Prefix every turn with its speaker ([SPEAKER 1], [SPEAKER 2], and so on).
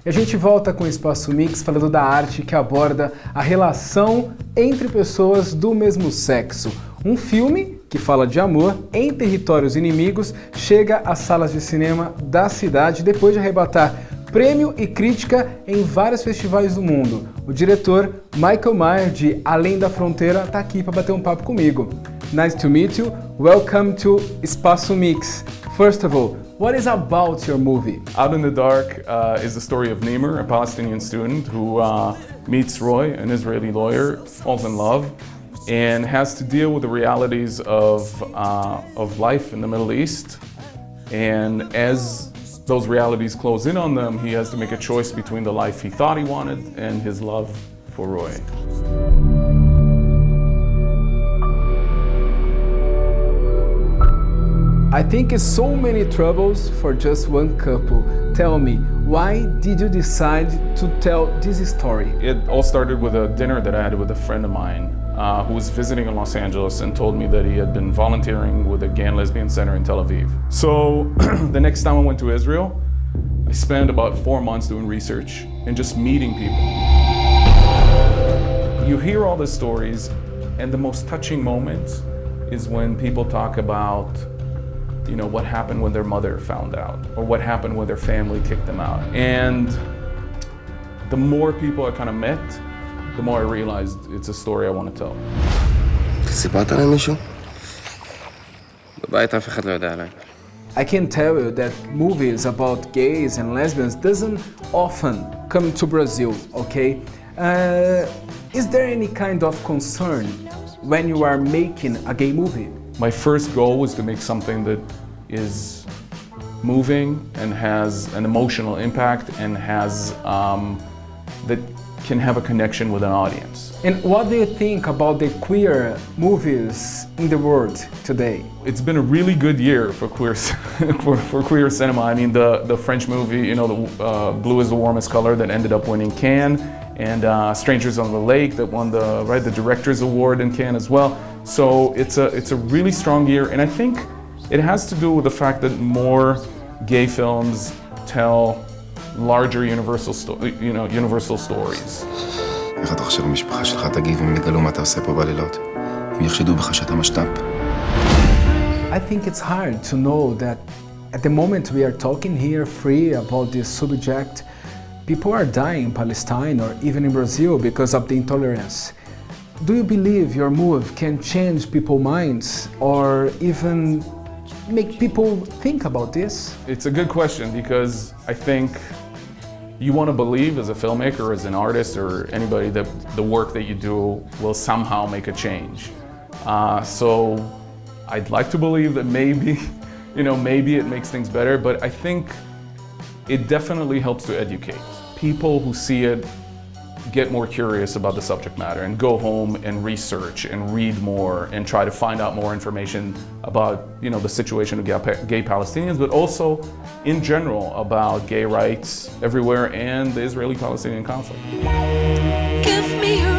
[SPEAKER 1] E a gente volta com o Espaço Mix falando da arte que aborda a relação entre pessoas do mesmo sexo. Um filme que fala de amor em territórios inimigos chega às salas de cinema da cidade depois de arrebatar prêmio e crítica em vários festivais do mundo. O diretor Michael Mayer, de Além da Fronteira, está aqui para bater um papo comigo. Nice to meet you. Welcome to Espaço Mix. First of all, what is about your movie?
[SPEAKER 2] Out in the Dark is the story of Nimer, a Palestinian student who meets Roy, an Israeli lawyer, falls in love, and has to deal with the realities of life in the Middle East. And as those realities close in on them, he has to make a choice between the life he thought he wanted and his love for Roy.
[SPEAKER 1] I think it's so many troubles for just one couple. Tell me, why did you decide to tell this story?
[SPEAKER 2] It all started with a dinner that I had with a friend of mine who was visiting in Los Angeles and told me that he had been volunteering with a gay and lesbian center in Tel Aviv. So the next time I went to Israel, I spent about 4 months doing research and just meeting people. You hear all the stories, and the most touching moments is when people talk about what happened when their mother found out, or what happened when their family kicked them out. And the more people I kind of met, the more I realized it's a story I want to tell.
[SPEAKER 3] סיפרת למישהו? בבית אף אחד לא יודע עליי.
[SPEAKER 1] I can tell you that movies about gays and lesbians doesn't often come to Brazil, okay? Is there any kind of concern when you are making a gay movie?
[SPEAKER 2] My first goal was to make something that is moving and has an emotional impact and has that can have a connection with an audience.
[SPEAKER 1] And what do you think about the queer movies in the world today?
[SPEAKER 2] It's been a really good year for queer for queer cinema. I mean, the French movie, Blue is the Warmest Color, that ended up winning Cannes, and Strangers on the Lake that won the Directors Award in Cannes as well. So it's a really strong year, and I think it has to do with the fact that more gay films tell larger universal stories.
[SPEAKER 3] איך אתה חושב המשפחה שלך תגיב אם יגלו מה אתה עושה פה בלילות? אם יחשדו בך שאתה משת"פ?
[SPEAKER 1] I think it's hard to know that at the moment we are talking here free about this subject, people are dying in Palestine or even in Brazil because of the intolerance. Do you believe your move can change people's minds or even make people think about this?
[SPEAKER 2] It's a good question, because I think you want to believe as a filmmaker, as an artist, or anybody, that the work that you do will somehow make a change. So I'd like to believe that maybe it makes things better, but I think it definitely helps to educate. People who see it get more curious about the subject matter and go home and research and read more and try to find out more information about the situation of gay Palestinians, but also in general about gay rights everywhere and the Israeli-Palestinian conflict.
[SPEAKER 4] Give me